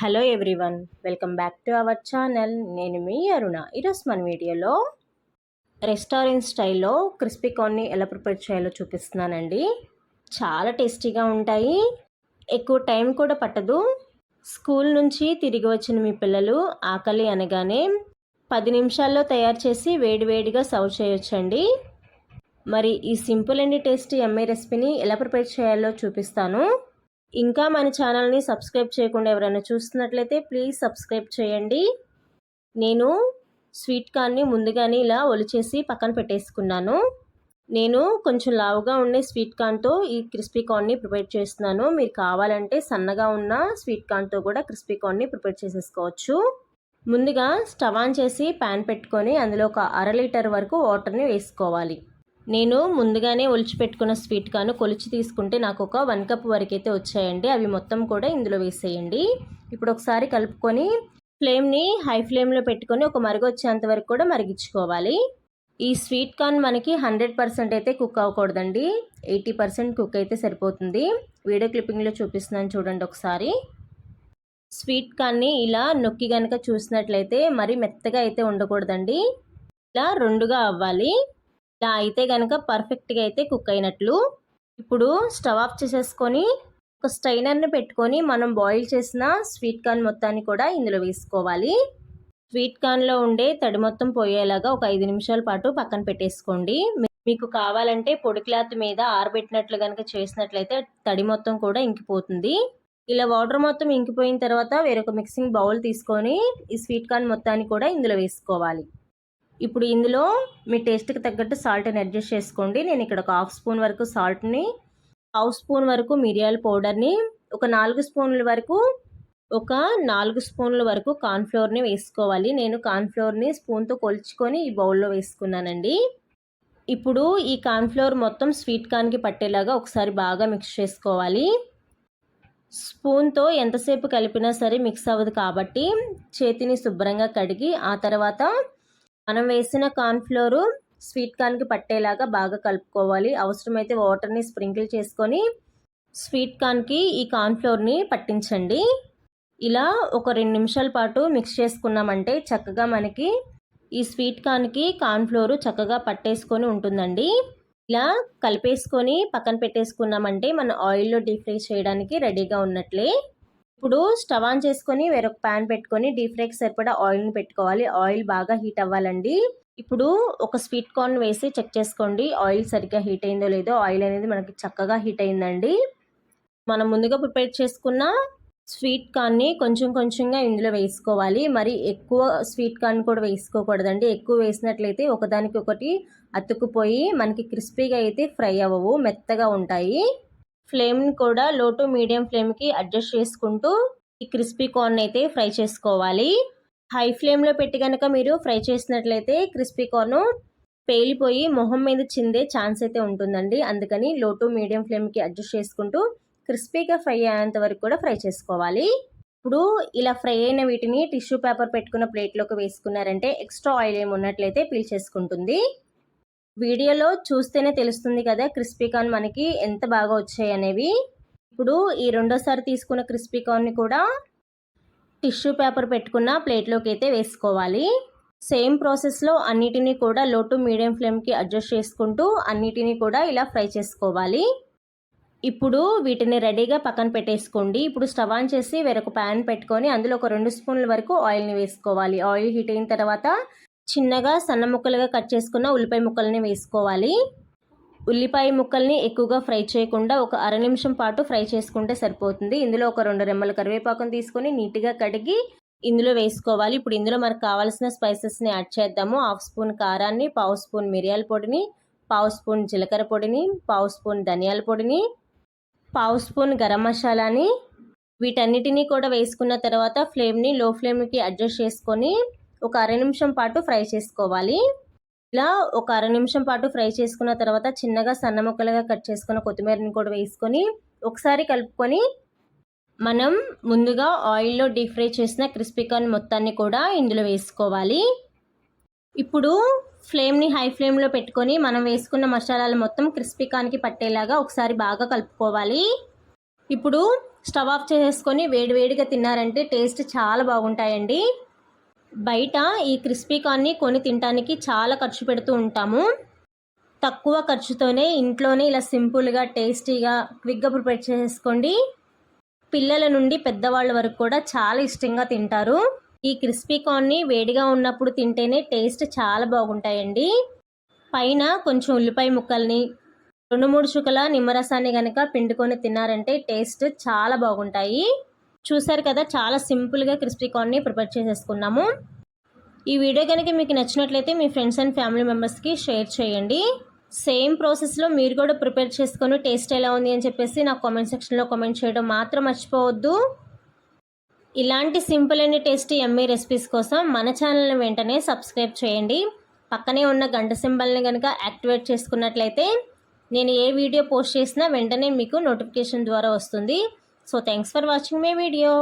Hello everyone, welcome back to our channel. నేను మీ అరుణ. ఈరోజు మన వీడియోలో రెస్టారెంట్ స్టైల్లో క్రిస్పీ కార్న్ని ఎలా ప్రిపేర్ చేయాలో చూపిస్తున్నానండి. చాలా టేస్టీగా ఉంటాయి, ఎక్కువ టైం కూడా పట్టదు. స్కూల్ నుంచి తిరిగి వచ్చిన మీ పిల్లలు ఆకలి అనగానే 10 నిమిషాల్లో తయారు చేసి వేడివేడిగా సర్వ్ చేయొచ్చండి. మరి ఈ సింపుల్ అండ్ టేస్టీ యమ్మీ రెసిపీని ఎలా ప్రిపేర్ చేయాలో చూపిస్తాను. ఇంకా మన ఛానల్ని సబ్స్క్రైబ్ చేయకుండా ఎవరైనా చూస్తున్నట్లయితే ప్లీజ్ సబ్స్క్రైబ్ చేయండి. నేను స్వీట్ కార్న్ని ముందుగానే ఇలా ఒలిచేసి పక్కన పెట్టేసుకున్నాను. నేను కొంచెం లావుగా ఉండే స్వీట్ కార్న్తో ఈ క్రిస్పీ కార్న్ని ప్రిపేర్ చేస్తున్నాను. మీరు కావాలంటే సన్నగా ఉన్న స్వీట్ కార్న్తో కూడా క్రిస్పీ కార్న్ని ప్రిపేర్ చేసేసుకోవచ్చు. ముందుగా స్టవ్ ఆన్ చేసి ప్యాన్ పెట్టుకొని అందులో ఒక 1/2 లీటర్ వరకు వాటర్ని వేసుకోవాలి. నేను ముందుగానే ఒలిచిపెట్టుకున్న స్వీట్ కార్న్ కొలిచి తీసుకుంటే నాకు ఒక 1 కప్ వరకు అయితే వచ్చాయండి. అవి మొత్తం కూడా ఇందులో వేసేయండి. ఇప్పుడు ఒకసారి కలుపుకొని ఫ్లేమ్ని హై ఫ్లేమ్లో పెట్టుకొని ఒక మరుగు వచ్చేంత వరకు కూడా మరిగించుకోవాలి. ఈ స్వీట్ కార్న్ మనకి 100% అయితే కుక్ అవ్వకూడదండి, 80% కుక్ అయితే సరిపోతుంది. వీడియో క్లిప్పింగ్లో చూపిస్తున్నాను చూడండి ఒకసారి. స్వీట్ కార్న్ని ఇలా నొక్కి కనుక చూసినట్లయితే మరి మెత్తగా అయితే ఉండకూడదండి, ఇలా రెండుగా అవ్వాలి. ఇలా అయితే కనుక పర్ఫెక్ట్గా అయితే కుక్ అయినట్లు. ఇప్పుడు స్టవ్ ఆఫ్ చేసేసుకొని ఒక స్ట్రైనర్ని పెట్టుకొని మనం బాయిల్ చేసిన స్వీట్ కార్న్ మొత్తాన్ని కూడా ఇందులో వేసుకోవాలి. స్వీట్ కార్న్లో ఉండే తడి మొత్తం పోయేలాగా ఒక 5 నిమిషాల పాటు పక్కన పెట్టేసుకోండి. మీకు కావాలంటే పొడి క్లాత్ మీద ఆరబెట్టినట్లు కనుక చేసినట్లయితే తడి మొత్తం కూడా ఇంకిపోతుంది. ఇలా వాటర్ మొత్తం ఇంకిపోయిన తర్వాత వేరొక మిక్సింగ్ బౌల్ తీసుకొని ఈ స్వీట్ కార్న్ మొత్తాన్ని కూడా ఇందులో వేసుకోవాలి. ఇప్పుడు ఇందులో మీ టేస్ట్కి తగ్గట్టు సాల్ట్ని అడ్జస్ట్ చేసుకోండి. నేను ఇక్కడ ఒక 1/2 స్పూన్ వరకు సాల్ట్ని, 1/2 స్పూన్ వరకు మిరియాల పౌడర్ని, ఒక 4 స్పూన్ల వరకు కార్న్ఫ్లోర్ని వేసుకోవాలి. నేను కార్న్ఫ్లోర్ని స్పూన్తో కొలుచుకొని ఈ బౌల్లో వేసుకున్నానండి. ఇప్పుడు ఈ కార్న్ఫ్లోర్ మొత్తం స్వీట్ కార్న్కి పట్టేలాగా ఒకసారి బాగా మిక్స్ చేసుకోవాలి. స్పూన్తో ఎంతసేపు కలిపినా సరే మిక్స్ అవ్వదు కాబట్టి చేతిని శుభ్రంగా కడిగి ఆ తర్వాత మనం వేసిన కార్న్ఫ్లోరు స్వీట్ కార్న్కి పట్టేలాగా బాగా కలుపుకోవాలి. అవసరమైతే వాటర్ని స్ప్రింకిల్ చేసుకొని స్వీట్ కార్న్కి ఈ కార్న్ఫ్లోర్ని పట్టించండి. ఇలా ఒక 2 నిమిషాల పాటు మిక్స్ చేసుకున్నామంటే చక్కగా మనకి ఈ స్వీట్ కార్న్కి కార్న్ఫ్లోరు చక్కగా పట్టేసుకొని ఉంటుందండి. ఇలా కలిపేసుకొని పక్కన పెట్టేసుకున్నామంటే మనం ఆయిల్లో డీప్ ఫ్రై చేయడానికి రెడీగా ఉన్నట్లే. ఇప్పుడు స్టవ్ ఆన్ చేసుకొని వేరొక ప్యాన్ పెట్టుకొని డీప్ ఫ్రైకి సరిపడా ఆయిల్ని పెట్టుకోవాలి. ఆయిల్ బాగా హీట్ అవ్వాలండి. ఇప్పుడు ఒక స్వీట్ కార్న్ వేసి చెక్ చేసుకోండి ఆయిల్ సరిగ్గా హీట్ అయిందో లేదో. ఆయిల్ అనేది మనకి చక్కగా హీట్ అయిందండి. మనం ముందుగా ప్రిపేర్ చేసుకున్న స్వీట్ కార్న్ని కొంచెం కొంచెంగా ఇందులో వేసుకోవాలి. మరి ఎక్కువ స్వీట్ కార్న్ కూడా వేసుకోకూడదండి. ఎక్కువ వేసినట్లయితే ఒకదానికి ఒకటి అతుక్కుపోయి మనకి క్రిస్పీగా అయితే ఫ్రై అవ్వవు, మెత్తగా ఉంటాయి. ఫ్లేమ్ని కూడా లో టు మీడియం ఫ్లేమ్కి అడ్జస్ట్ చేసుకుంటూ ఈ క్రిస్పీ కార్న్ అయితే ఫ్రై చేసుకోవాలి. హై ఫ్లేమ్లో పెట్టి కనుక మీరు ఫ్రై చేసినట్లయితే క్రిస్పీ కార్న్ పేలిపోయి మొహం మీద చిందే ఛాన్స్ అయితే ఉంటుందండి. అందుకని లో టు మీడియం ఫ్లేమ్కి అడ్జస్ట్ చేసుకుంటూ క్రిస్పీగా ఫ్రై అయ్యేంత వరకు కూడా ఫ్రై చేసుకోవాలి. ఇప్పుడు ఇలా ఫ్రై అయిన వీటిని టిష్యూ పేపర్ పెట్టుకున్న ప్లేట్లోకి వేసుకున్నారంటే ఎక్స్ట్రా ఆయిల్ ఏమి ఉన్నట్లయితే పీల్చేసుకుంటుంది. వీడియోలో చూస్తేనే తెలుస్తుంది కదా క్రిస్పీ కార్న్ మనకి ఎంత బాగా వచ్చాయి అనేవి. ఇప్పుడు ఈ రెండోసారి తీసుకున్న క్రిస్పీ కార్న్ని కూడా టిష్యూ పేపర్ పెట్టుకున్న ప్లేట్లోకి అయితే వేసుకోవాలి. సేమ్ ప్రాసెస్లో అన్నిటినీ కూడా లో టు మీడియం ఫ్లేమ్కి అడ్జస్ట్ చేసుకుంటూ అన్నిటినీ కూడా ఇలా ఫ్రై చేసుకోవాలి. ఇప్పుడు వీటిని రెడీగా పక్కన పెట్టేసుకోండి. ఇప్పుడు స్టవ్ ఆన్ చేసి వేరొక ప్యాన్ పెట్టుకొని అందులో ఒక 2 స్పూన్ల వరకు ఆయిల్ని వేసుకోవాలి. ఆయిల్ హీట్ అయిన తర్వాత చిన్నగా సన్న ముక్కలుగా కట్ చేసుకున్న ఉల్లిపాయ ముక్కల్ని వేసుకోవాలి. ఉల్లిపాయ ముక్కల్ని ఎక్కువగా ఫ్రై చేయకుండా ఒక 1/2 నిమిషం పాటు ఫ్రై చేసుకుంటే సరిపోతుంది. ఇందులో ఒక 2 రెమ్మల కరివేపాకును తీసుకొని నీట్గా కడిగి ఇందులో వేసుకోవాలి. ఇప్పుడు ఇందులో మనకు కావాల్సిన స్పైసెస్ని యాడ్ చేద్దాము. 1/2 స్పూన్ కారాన్ని, 1/2 స్పూన్ మిరియాల పొడిని, 1/2 స్పూన్ జీలకర్ర పొడిని, 1/2 స్పూన్ ధనియాల పొడిని, 1/2 స్పూన్ గరం మసాలాని, వీటన్నిటినీ కూడా వేసుకున్న తర్వాత ఫ్లేమ్ని లో ఫ్లేమ్కి అడ్జస్ట్ చేసుకొని ఒక 1/2 నిమిషం పాటు ఫ్రై చేసుకోవాలి. ఇలా ఒక 1/2 నిమిషం పాటు ఫ్రై చేసుకున్న తర్వాత చిన్నగా సన్న ముక్కలుగా కట్ చేసుకున్న కొత్తిమీరని కూడా వేసుకొని ఒకసారి కలుపుకొని మనం ముందుగా ఆయిల్లో డీప్ ఫ్రై చేసిన క్రిస్పీ కార్న్ మొత్తాన్ని కూడా ఇందులో వేసుకోవాలి. ఇప్పుడు ఫ్లేమ్ని హై ఫ్లేమ్లో పెట్టుకొని మనం వేసుకున్న మసాలాలు మొత్తం క్రిస్పీ కార్న్కి పట్టేలాగా ఒకసారి బాగా కలుపుకోవాలి. ఇప్పుడు స్టవ్ ఆఫ్ చేసేసుకొని వేడివేడిగా తిన్నారంటే టేస్ట్ చాలా బాగుంటాయండి. బయట ఈ క్రిస్పీ కార్న్ని కొని తినడానికి చాలా ఖర్చు పెడుతూ ఉంటాము. తక్కువ ఖర్చుతోనే ఇంట్లోనే ఇలా సింపుల్గా టేస్టీగా క్విక్గా ప్రిపేర్ చేసేసుకోండి. పిల్లల నుండి పెద్దవాళ్ళ వరకు కూడా చాలా ఇష్టంగా తింటారు. ఈ క్రిస్పీ కార్న్ని వేడిగా ఉన్నప్పుడు తింటేనే టేస్ట్ చాలా బాగుంటాయండి. పైన కొంచెం ఉల్లిపాయ ముక్కల్ని 2-3 చుక్కల నిమ్మరసాన్ని కనుక పిండుకొని తిన్నారంటే టేస్ట్ చాలా బాగుంటాయి. చూసారు కదా, చాలా సింపుల్గా క్రిస్పీ కార్న్ని ప్రిపేర్ చేసేసుకున్నాము. ఈ వీడియో కనుక మీకు నచ్చినట్లయితే మీ ఫ్రెండ్స్ అండ్ ఫ్యామిలీ మెంబర్స్కి షేర్ చేయండి. సేమ్ ప్రాసెస్లో మీరు కూడా ప్రిపేర్ చేసుకొని టేస్ట్ ఎలా ఉంది అని చెప్పేసి నాకు కామెంట్ సెక్షన్లో కామెంట్ చేయడం మాత్రం మర్చిపోవద్దు. ఇలాంటి simple and tasty yummy recipes కోసం మన ఛానల్ని వెంటనే సబ్స్క్రైబ్ చేయండి. పక్కనే ఉన్న గంట సింబల్ని కనుక యాక్టివేట్ చేసుకున్నట్లయితే నేను ఏ వీడియో పోస్ట్ చేసినా వెంటనే మీకు నోటిఫికేషన్ ద్వారా వస్తుంది. So thanks for watching my video.